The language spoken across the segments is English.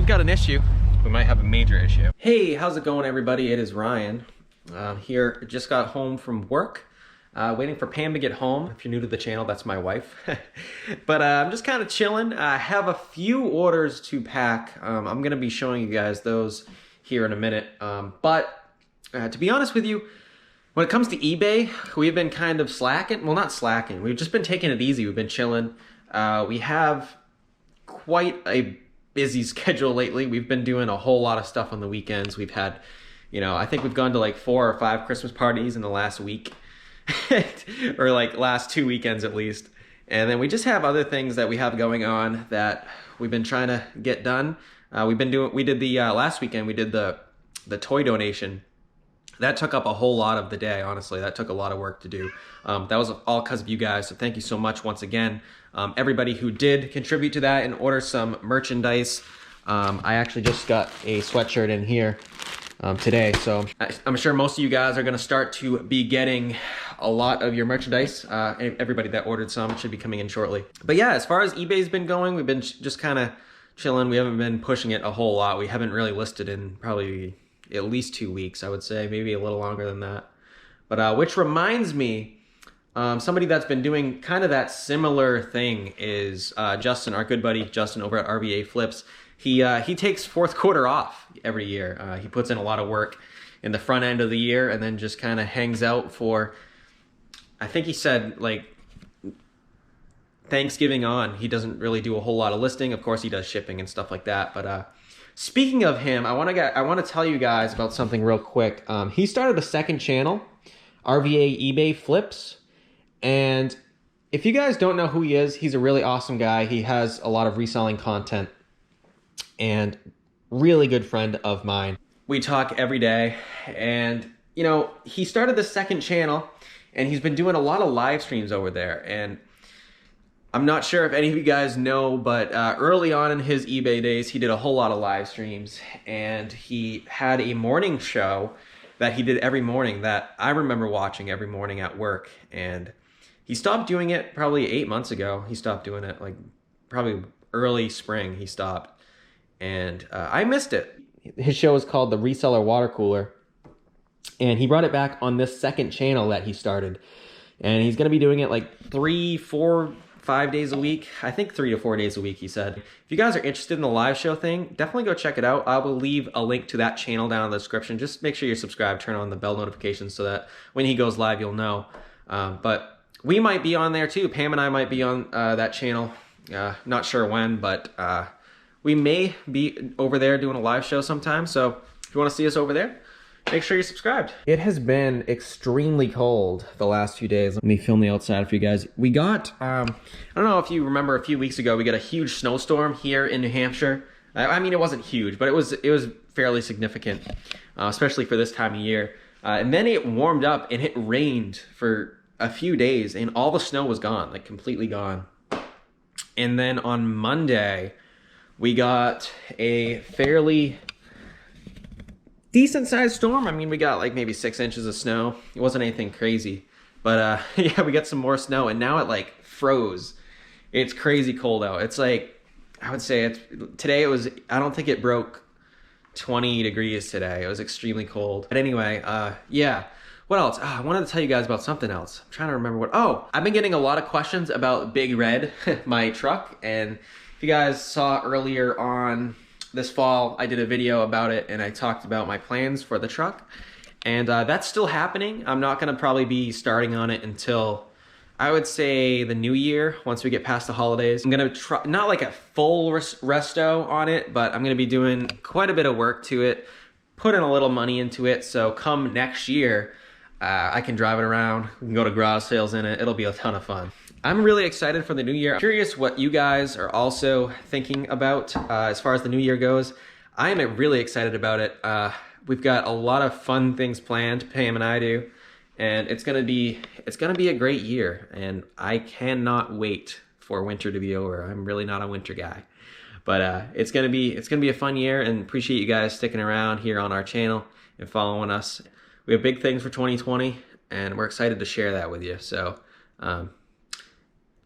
we've got an issue. We might have a major issue. Hey, how's it going, everybody? It is Ryan. Here, just got home from work. Waiting for Pam to get home. If you're new to the channel, that's my wife. But I'm just kind of chilling. I have a few orders to pack. I'm gonna be showing you guys those here in a minute. But to be honest with you, when it comes to eBay, we've been kind of slacking. Well, not slacking. We've just been taking it easy. We've been chilling. We have quite a busy schedule lately. We've been doing a whole lot of stuff on the weekends. We've had, I think we've gone to like 4 or 5 Christmas parties in the last week. Or like last 2 weekends at least. And then we just have other things that we have going on that we've been trying to get done. We did the last weekend, we did the toy donation. That took up a whole lot of the day, honestly. That took a lot of work to do. That was all because of you guys, so thank you so much once again. Everybody who did contribute to that and order some merchandise. I actually just got a sweatshirt in here today, so I'm sure most of you guys are gonna start to be getting a lot of your merchandise. Everybody that ordered some should be coming in shortly. But yeah, as far as eBay's been going, we've been just kind of chilling. We haven't been pushing it a whole lot. We haven't really listed in probably at least 2 weeks, I would say, maybe a little longer than that. But which reminds me, somebody that's been doing kind of that similar thing is Justin, our good buddy Justin over at RVA Flips. He takes fourth quarter off every year. He puts in a lot of work in the front end of the year and then just kind of hangs out for, I think he said, like, Thanksgiving on. He doesn't really do a whole lot of listing. Of course, he does shipping and stuff like that. But speaking of him, I want to tell you guys about something real quick. He started a second channel, RVA eBay Flips. And if you guys don't know who he is, he's a really awesome guy. He has a lot of reselling content and really good friend of mine. We talk every day, and he started the second channel and he's been doing a lot of live streams over there. And I'm not sure if any of you guys know, but early on in his eBay days, he did a whole lot of live streams, and he had a morning show that he did every morning that I remember watching every morning at work. And he stopped doing it probably 8 months ago. He stopped doing it like probably early spring he stopped. And I missed it. His show is called The Reseller Water Cooler. And he brought it back on this second channel that he started. And he's going to be doing it like 3, 4, 5 days a week. I think 3 to 4 days a week, he said. If you guys are interested in the live show thing, definitely go check it out. I will leave a link to that channel down in the description. Just make sure you're subscribed, turn on the bell notifications so that when he goes live, you'll know. But we might be on there too. Pam and I might be on that channel. Not sure when, but we may be over there doing a live show sometime. So if you want to see us over there, make sure you're subscribed. It has been extremely cold the last few days. Let me film the outside for you guys. We got, I don't know if you remember, a few weeks ago, we got a huge snowstorm here in New Hampshire. I mean, it wasn't huge, but it was fairly significant, especially for this time of year. And then it warmed up and it rained for a few days and all the snow was gone, like completely gone. And then on Monday, we got a fairly decent sized storm. I mean, we got like maybe 6 inches of snow. It wasn't anything crazy, but yeah, we got some more snow and now it like froze. It's crazy cold out. It's like, I would say today it was, I don't think it broke 20 degrees today. It was extremely cold. But anyway, yeah. What else? I wanted to tell you guys about something else. I'm trying to remember what. Oh, I've been getting a lot of questions about Big Red, my truck. And if you guys saw earlier on this fall, I did a video about it and I talked about my plans for the truck. And that's still happening. I'm not gonna probably be starting on it until, I would say, the new year, once we get past the holidays. I'm gonna try, not like a full resto on it, but I'm gonna be doing quite a bit of work to it, putting a little money into it, so come next year, I can drive it around, we can go to garage sales in it, it'll be a ton of fun. I'm really excited for the new year. I'm curious what you guys are also thinking about as far as the new year goes. I am really excited about it. We've got a lot of fun things planned, Pam and I do, and it's gonna be a great year, and I cannot wait for winter to be over. I'm really not a winter guy. But it's gonna be a fun year, and appreciate you guys sticking around here on our channel and following us. We have big things for 2020, and we're excited to share that with you. So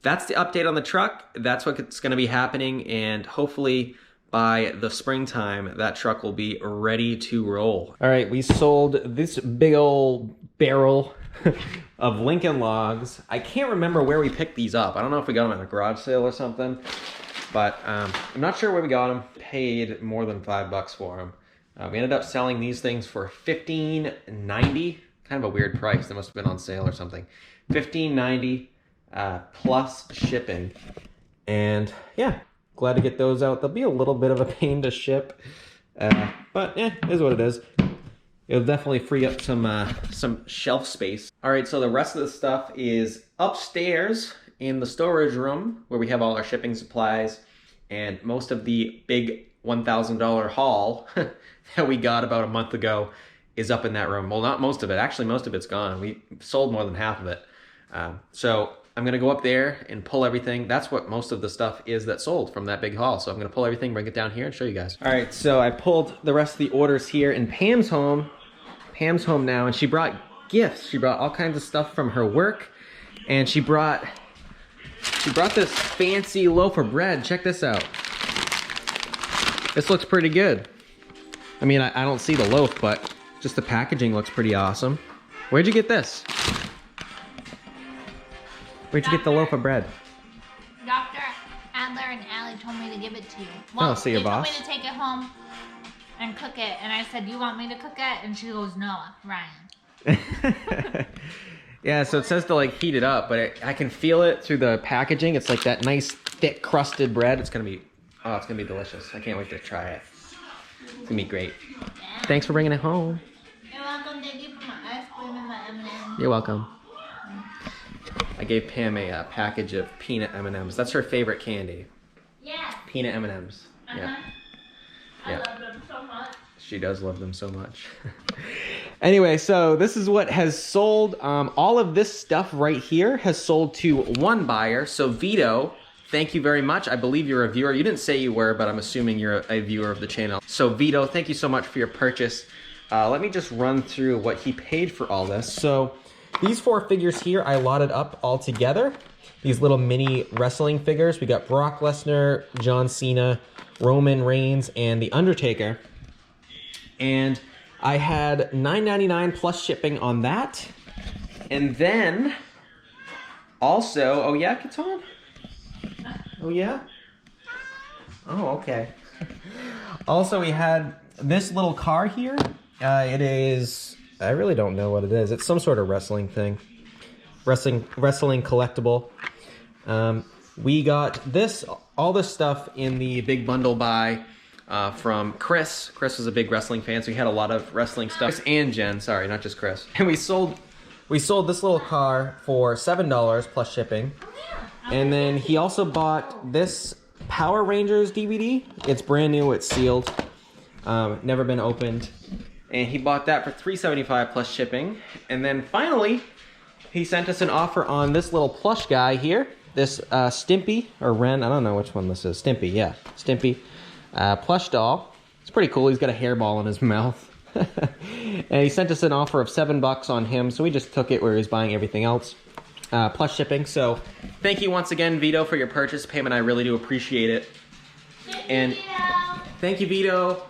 that's the update on the truck. That's what's gonna be happening, and hopefully by the springtime, that truck will be ready to roll. All right, we sold this big old barrel of Lincoln logs. I can't remember where we picked these up. I don't know if we got them at a garage sale or something, but I'm not sure where we got them. Paid more than $5 for them. We ended up selling these things for $15.90. Kind of a weird price. They must have been on sale or something. $15.90 plus shipping. And yeah, glad to get those out. They'll be a little bit of a pain to ship, but yeah, it is what it is. It'll definitely free up some shelf space. All right, so the rest of the stuff is upstairs in the storage room where we have all our shipping supplies, and most of the big $1,000 haul that we got about a month ago is up in that room. Well, not most of it. Actually, most of it's gone. We sold more than half of it. So I'm gonna go up there and pull everything. That's what most of the stuff is that sold from that big haul. So I'm gonna pull everything, bring it down here and show you guys. All right, so I pulled the rest of the orders here, and Pam's home. Pam's home now, and she brought gifts. She brought all kinds of stuff from her work, and she brought this fancy loaf of bread. Check this out. This looks pretty good. I mean, I don't see the loaf, but just the packaging looks pretty awesome. Where'd you get this? Where'd you get the loaf of bread? Dr. Adler and Allie told me to give it to you. Well, so your boss? They told me to take it home and cook it. And I said, you want me to cook it? And she goes, no, Ryan. Yeah, so it says to like heat it up, but I can feel it through the packaging. It's like that nice thick crusted bread. It's gonna be delicious. I can't wait to try it. It's gonna be great. Yeah. Thanks for bringing it home. You're welcome. Thank you for my ice cream and my M&M's. You're welcome. I gave Pam a package of peanut M&Ms. That's her favorite candy. Yeah. Peanut M&Ms. Yeah. I love them so much. She does love them so much. Anyway, so this is what has sold. All of this stuff right here has sold to one buyer. So Vito, thank you very much. I believe you're a viewer. You didn't say you were, but I'm assuming you're a viewer of the channel. So Vito, thank you so much for your purchase. Let me just run through what he paid for all this. So these 4 figures here, I lotted up all together. These little mini wrestling figures. We got Brock Lesnar, John Cena, Roman Reigns, and The Undertaker. And I had $9.99 plus shipping on that. And then also, oh yeah, Katon? Oh yeah? Oh, okay. Also, we had this little car here. It is, I really don't know what it is. It's some sort of wrestling thing. Wrestling collectible. We got all this stuff in the big bundle buy from Chris. Chris was a big wrestling fan, so he had a lot of wrestling stuff. Chris and Jen, sorry, not just Chris. And we sold this little car for $7 plus shipping. And then he also bought this Power Rangers DVD. It's brand new, it's sealed, never been opened. And he bought that for $3.75 plus shipping. And then finally, he sent us an offer on this little plush guy here. This Stimpy, or Ren, I don't know which one this is. Stimpy, yeah, Stimpy. Plush doll. It's pretty cool. He's got a hairball in his mouth. And he sent us an offer of $7 on him, so we just took it where he was buying everything else. Plus shipping. So thank you once again, Vito, for your purchase. Pam and I really do appreciate it. Thank you, Vito.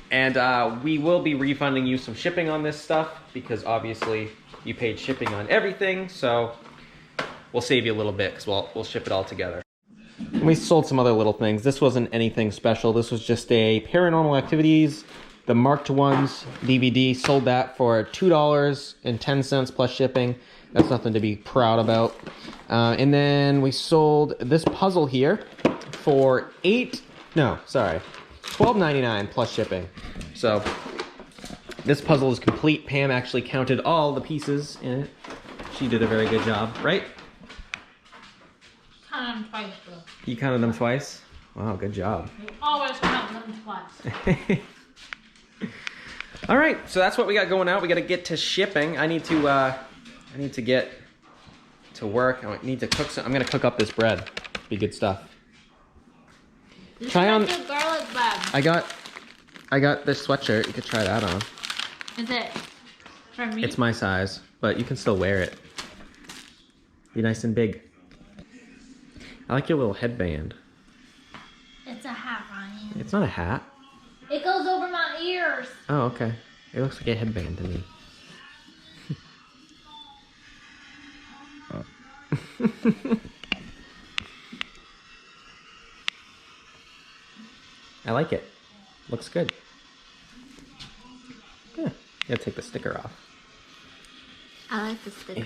And we will be refunding you some shipping on this stuff because obviously you paid shipping on everything. So we'll save you a little bit because we'll ship it all together. We sold some other little things. This wasn't anything special. This was just a Paranormal Activities, the Marked Ones DVD. Sold that for $2.10 plus shipping. That's nothing to be proud about. And then we sold this puzzle here for $12.99 plus shipping. So this puzzle is complete. Pam actually counted all the pieces in it. She did a very good job, right? Counted them twice, bro. You counted them twice? Wow, good job. You always count them twice. All right, so that's what we got going out. We got to get to shipping. I need to get to work. I need to cook some. I'm gonna cook up this bread. Be good stuff. Try on. Garlic bread. I got this sweatshirt. You could try that on. Is it for me? It's my size, but you can still wear it. Be nice and big. I like your little headband. It's a hat, Ryan. It's not a hat. It goes over my ears. Oh, okay. It looks like a headband to me. I like it. Looks good. Yeah, gotta take the sticker off. I like the sticker.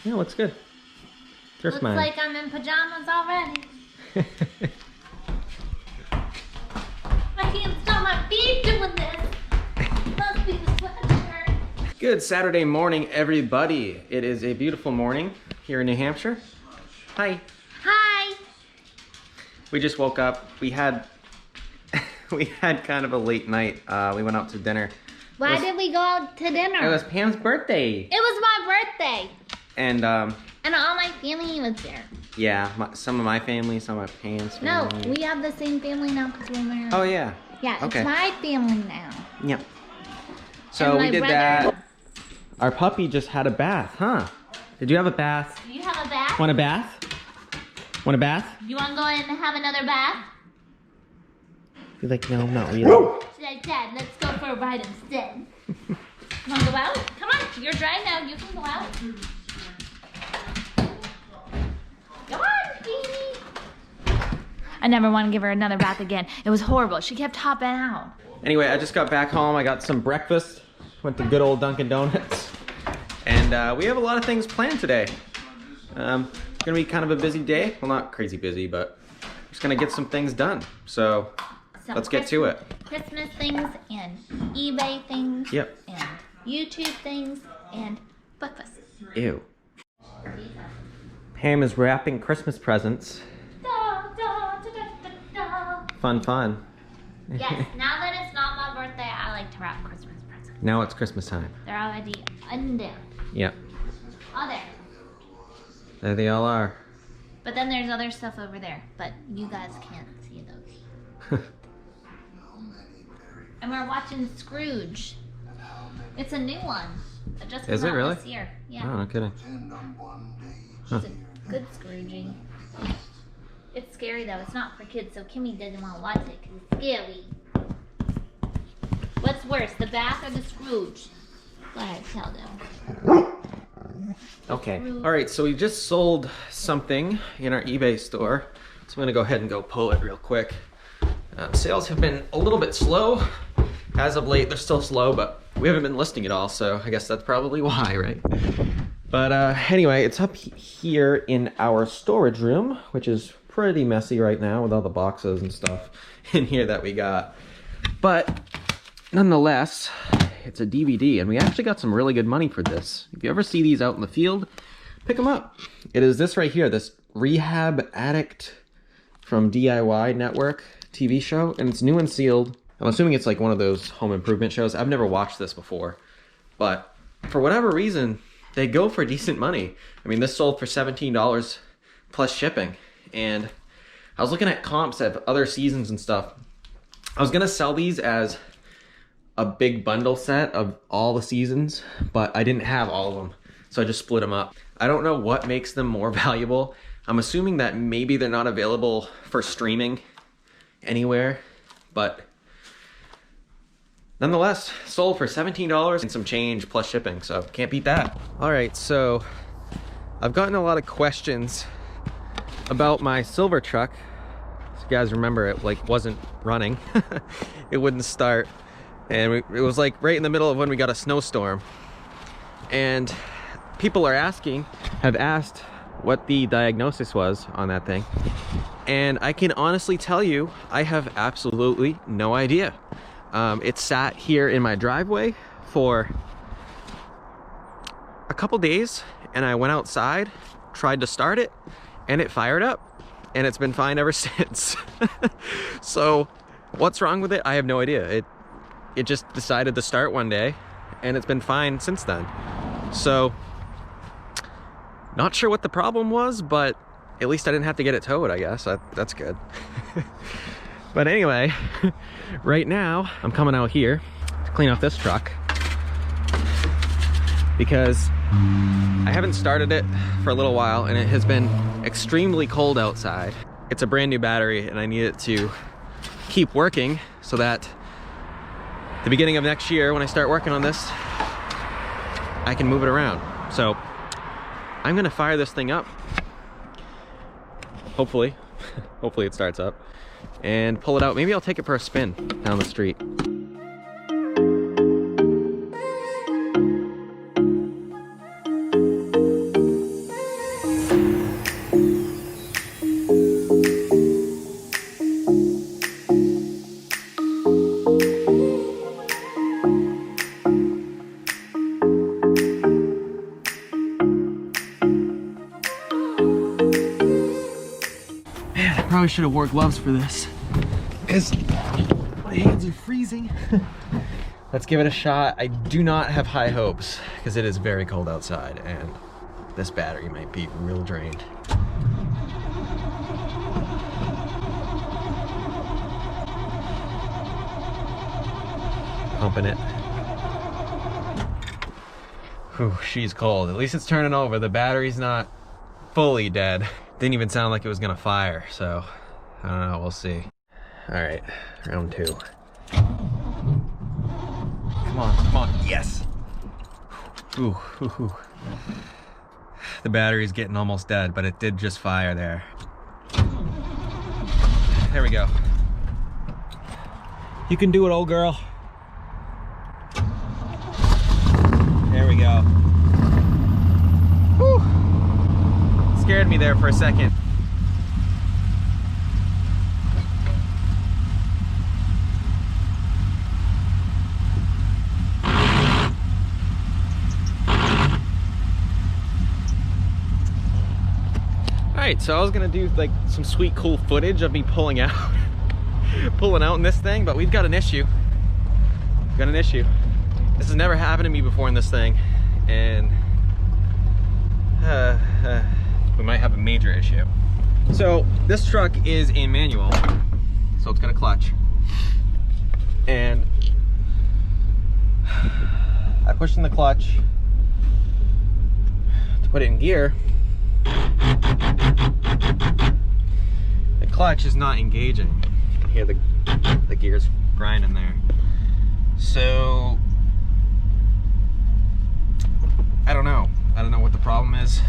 Yeah, looks good. Thrift Looks mine. like I'm in pajamas already. I can't stop my feet doing this. Must be the sweatshirt. Good Saturday morning, everybody. It is a beautiful morning here in New Hampshire. Hi. Hi. We just woke up. We had kind of a late night. We went out to dinner. Why did we go out to dinner? It was Pam's birthday. It was my birthday. And all my family was there. yeah, some of my family, some of Pam's No, family. we have the same family now because we're married. Oh yeah. Yeah, okay. it's my family now. Yeah. So And we my did brother- that. Our puppy just had a bath, huh? Did you have a bath? Do you have a bath? Want a bath? Want a bath? You want to go in and have another bath? You're like, no, not really. She's like, Dad, let's go for a ride instead. You want to go out? Come on, you're dry now. You can go out. Come on, baby. I never want to give her another bath again. It was horrible. She kept hopping out. Anyway, I just got back home. I got some breakfast. Went to good old Dunkin' Donuts. And we have a lot of things planned today. Gonna be kind of a busy day. Well, not crazy busy, but just gonna get some things done. So Some let's get to it. Christmas things and eBay things. Yep. And YouTube things and breakfast. Ew. Pam is wrapping Christmas presents. Da, da, da, da, da, da. Fun, fun. Yes, now that it's not my birthday, I like to wrap Christmas presents. Now it's Christmas time. They're already in there. Yep. Oh, there. There they all are. But then there's other stuff over there, but you guys can't see those. And we're watching Scrooge. It's a new one. It just came Is it out really? this year. Yeah. Oh, no kidding. It's a good Scrooging. It's scary though. It's not for kids, so Kimmy doesn't want to watch it because it's scary. What's worse, the bath or the Scrooge? Go ahead, tell them. Okay. All right, so we just sold something in our eBay store. So I'm gonna go ahead and go pull it real quick. Sales have been a little bit slow. As of late, they're still slow, but we haven't been listing it all, so I guess that's probably why, right? But anyway, it's up here in our storage room, which is pretty messy right now with all the boxes and stuff in here that we got. But nonetheless, it's a DVD, and we actually got some really good money for this. If you ever see these out in the field, pick them up. It is this right here, this Rehab Addict from DIY Network TV show, and it's new and sealed. I'm assuming it's like one of those home improvement shows. I've never watched this before, but for whatever reason, they go for decent money. I mean, this sold for $17 plus shipping, and I was looking at comps of other seasons and stuff. I was gonna sell these as a big bundle set of all the seasons, but I didn't have all of them, so I just split them up. I don't know what makes them more valuable. I'm assuming that maybe they're not available for streaming anywhere, but nonetheless, sold for $17 and some change plus shipping, so can't beat that. All right, so I've gotten a lot of questions about my silver truck. So you guys remember it like wasn't running. It wouldn't start. And it was like right in the middle of when we got a snowstorm. And people have asked what the diagnosis was on that thing. And I can honestly tell you, I have absolutely no idea. It sat here in my driveway for a couple days, and I went outside, tried to start it, and it fired up, and it's been fine ever since. So what's wrong with it? I have no idea. It just decided to start one day, and it's been fine since then. So not sure what the problem was, but at least I didn't have to get it towed, I guess. That's good. But anyway, right now I'm coming out here to clean off this truck because I haven't started it for a little while, and it has been extremely cold outside. it's a brand new battery and I need it to keep working so that the beginning of next year when I start working on this, I can move it around. So I'm gonna fire this thing up, hopefully, hopefully it starts up, and pull it out. Maybe I'll take it for a spin down the street. Probably should have wore gloves for this because my hands are freezing. Let's give it a shot. I do not have high hopes because it is very cold outside and this battery might be real drained. Pumping it. Whew, she's cold. At least it's turning over. The battery's not fully dead. Didn't even sound like it was gonna fire, so I don't know, we'll see. All right, round 2. Come on, yes! Ooh, ooh, ooh. The battery's getting almost dead, but it did just fire there. There we go. You can do it, old girl. There we go. Whew. Scared me there for a second. Alright, so I was gonna do like some sweet cool footage of me pulling out in this thing, but we've got an issue. We've got an issue. This has never happened to me before in this thing, and we might have a major issue. So this truck is in manual, so it's gonna clutch, and I pushed in the clutch to put it in gear. The clutch is not engaging. You can hear the gears grinding there. So I don't know what the problem is.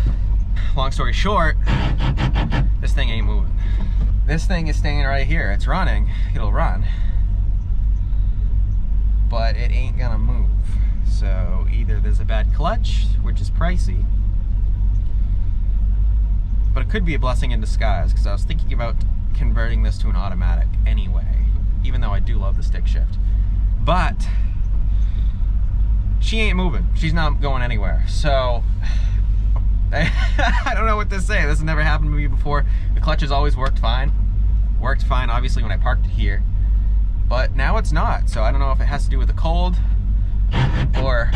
Long story short, this thing ain't moving. This thing is staying right here. It's running, it'll run, but it ain't gonna move. So either there's a bad clutch, which is pricey, but it could be a blessing in disguise, because I was thinking about converting this to an automatic anyway, even though I do love the stick shift. But she ain't moving. She's not going anywhere. So I don't know what to say. This has never happened to me before. The clutch has always worked fine. Worked fine, obviously, when I parked it here. But now it's not. So I don't know if it has to do with the cold or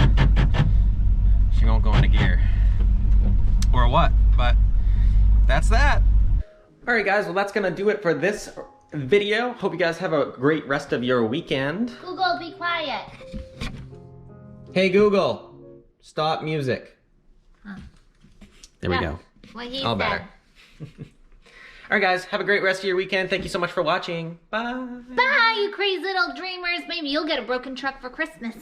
she won't go into gear or what. But that's that. All right, guys. Well, that's going to do it for this video. Hope you guys have a great rest of your weekend. Google, be quiet. Hey, Google, stop music. Huh. There we go. What he All said. better. All right, guys. Have a great rest of your weekend. Thank you so much for watching. Bye. Bye, you crazy little dreamers. Maybe you'll get a broken truck for Christmas.